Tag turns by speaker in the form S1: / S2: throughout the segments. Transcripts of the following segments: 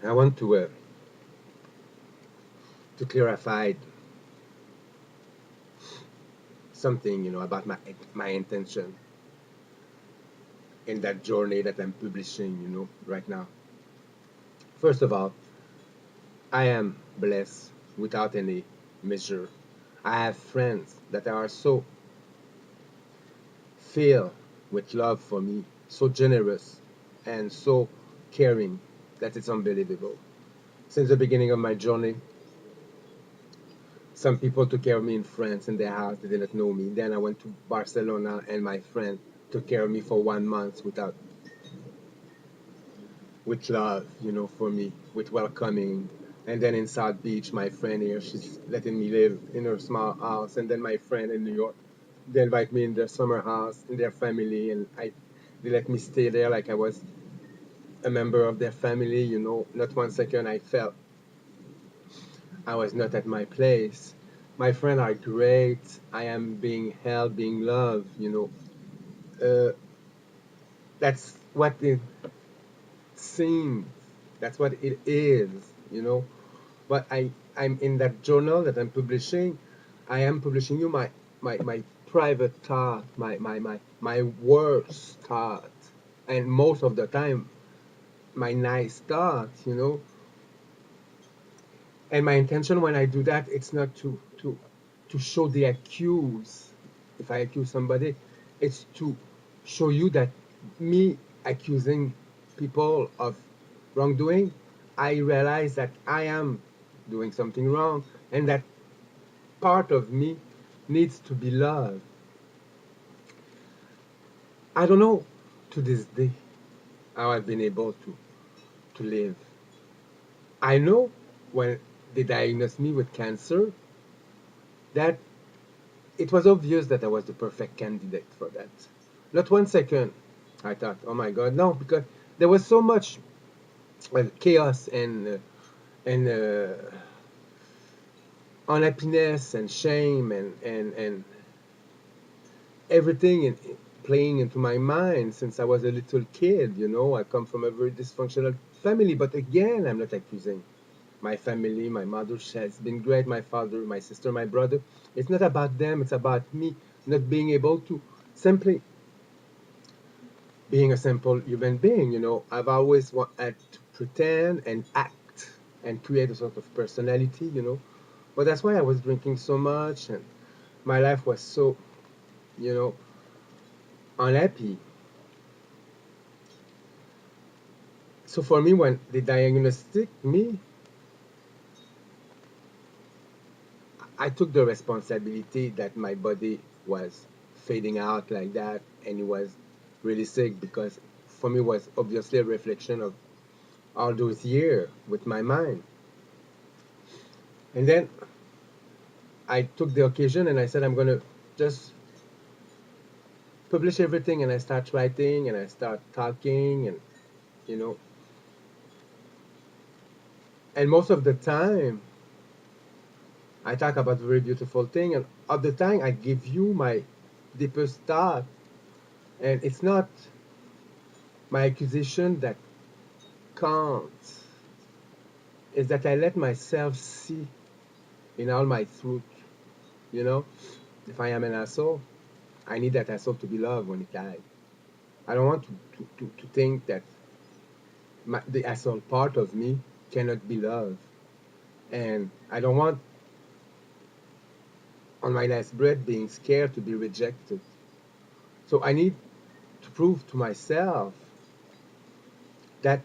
S1: I want to clarify something, about my intention in that journey that I'm publishing, right now. First of all, I am blessed without any measure. I have friends that are so filled with love for me, so generous and so caring that it's unbelievable. Since the beginning of my journey, some people took care of me in France in their house. They didn't know me. Then I went to Barcelona, and my friend took care of me for 1 month with love, for me, with welcoming. And then in South Beach, my friend here, she's letting me live in her small house. And then my friend in New York, they invite me in their summer house, in their family, and they let me stay there like I was a member of their family. Not 1 second I felt I was not at my place. My friends are great. I am being held, being loved. That's what it seems. That's what it is. But I'm in that journal that I'm publishing. I am publishing you my private thought, my worst thought, and most of the time my nice thought. And my intention when I do that, it's not to show the accuse. If I accuse somebody, it's to show you that me accusing people of wrongdoing, I realize that I am doing something wrong, and that part of me needs to be loved. I don't know to this day how I've been able to live. I know when they diagnosed me with cancer that it was obvious that I was the perfect candidate for that. Not 1 second I thought, oh my God, no, because there was so much chaos and unhappiness and shame and everything playing into my mind since I was a little kid. I come from a very dysfunctional family, but again, I'm not accusing my family. My mother has been great, my father, my sister, my brother. It's not about them, it's about me not being able to simply being a simple human being. I've always wanted to pretend and act and create a sort of personality. But that's why I was drinking so much, and my life was so, you know, unhappy. So for me, when they diagnosed me, I took the responsibility that my body was fading out like that, and it was really sick because for me it was obviously a reflection of all those years with my mind. And then I took the occasion and I said I'm gonna just publish everything, and I start writing and I start talking, and you know and most of the time I talk about very beautiful thing, and at the time I give you my deepest thought, and it's not my accusation that counts, is that I let myself see in all my truth. You know, if I am an asshole, I need that asshole to be loved when he died. I don't want to think that the asshole part of me cannot be loved. And I don't want, on my last breath, being scared to be rejected. So I need to prove to myself that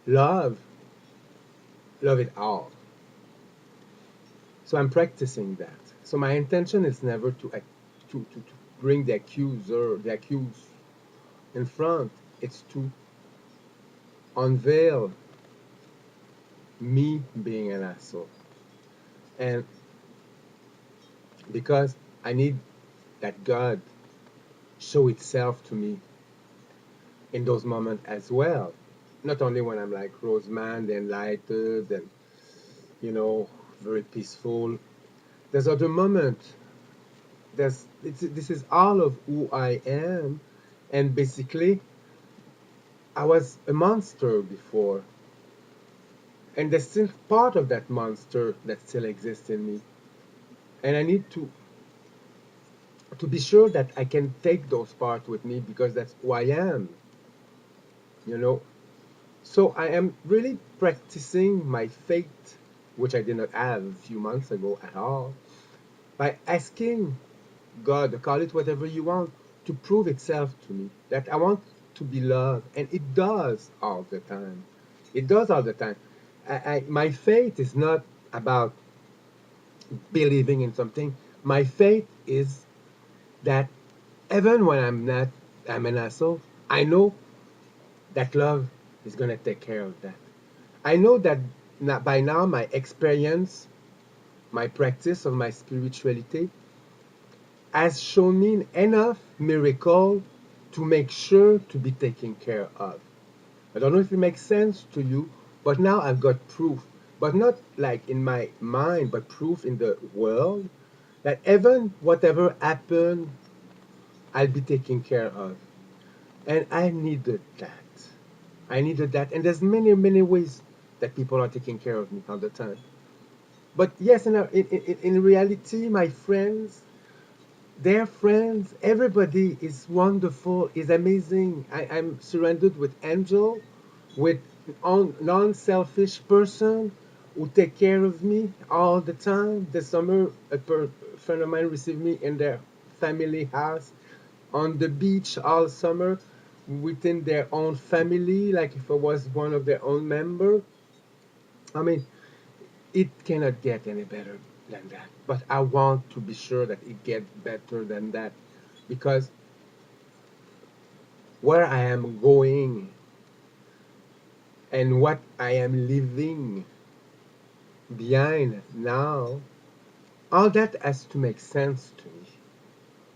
S1: love, love it all. So I'm practicing that. So my intention is never to bring the accuser, the accused in front. It's to unveil me being an asshole. And because I need that God show itself to me in those moments as well. Not only when I'm like Roseman, enlightened, and you know, very peaceful. There's other moments. This is all of who I am, and basically, I was a monster before. And there's still part of that monster that still exists in me. And I need to be sure that I can take those parts with me because that's who I am, you know. So I am really practicing my faith, which I did not have a few months ago at all, by asking God, call it whatever you want, to prove itself to me that I want to be loved, and it does all the time. It does all the time. My faith is not about believing in something. My faith is that even when I'm an asshole, I know that love is gonna take care of that. I know that by now my experience, my practice of my spirituality has shown me enough miracle to make sure to be taken care of. I don't know if it makes sense to you, but now I've got proof, but not like in my mind, but proof in the world that even whatever happened, I'll be taken care of. And I needed that. I needed that. And there's many, many ways that people are taking care of me all the time. But yes, in reality, my friends, their friends, everybody is wonderful, is amazing. I'm surrounded with angel, with non-selfish person who take care of me all the time. This summer, friend of mine received me in their family house on the beach all summer within their own family, like if I was one of their own member. I mean, it cannot get any better than that. But I want to be sure that it gets better than that because where I am going and what I am leaving behind now, all that has to make sense to me.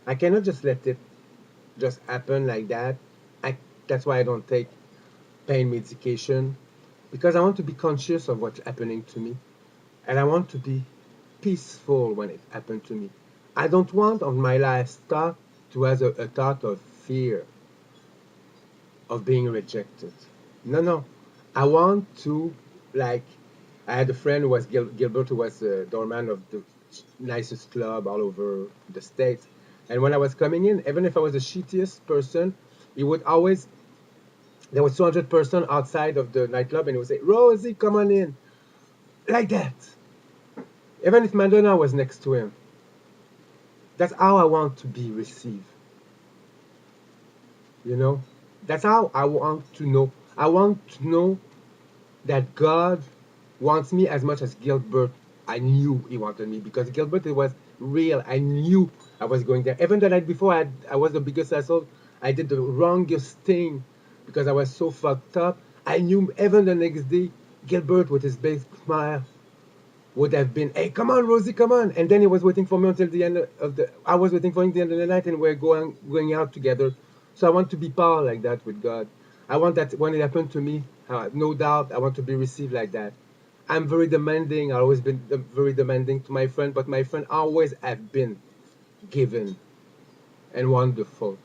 S1: I cannot just let it just happen like that. I, that's why I don't take pain medication because I want to be conscious of what's happening to me and I want to be peaceful when it happened to me. I don't want on my last thought to have a thought of fear of being rejected. No, no. I want to, like, I had a friend who was Gilbert, who was the doorman of the nicest club all over the States. And when I was coming in, even if I was the shittiest person, he would always, there was 200 person outside of the nightclub, and he would say, Rosie, come on in. Like that. Even if Madonna was next to him. That's how I want to be received. You know? That's how I want to know. I want to know that God wants me as much as Gilbert. I knew he wanted me because Gilbert, it was real. I knew I was going there. Even the night before, I was the biggest asshole. I did the wrongest thing because I was so fucked up. I knew even the next day, Gilbert with his big smile would have been, hey, come on, Rosie, come on. And then he was waiting for me until the end of the, I was waiting for him at the end of the night and we're going out together. So I want to be power like that with God. I want that when it happened to me, no doubt, I want to be received like that. I'm very demanding. I've always been very demanding to my friend, but my friend always have been given and wonderful.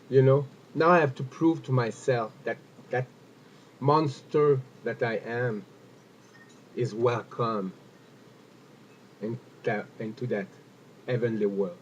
S1: You know, now I have to prove to myself that that monster that I am is welcome into that heavenly world.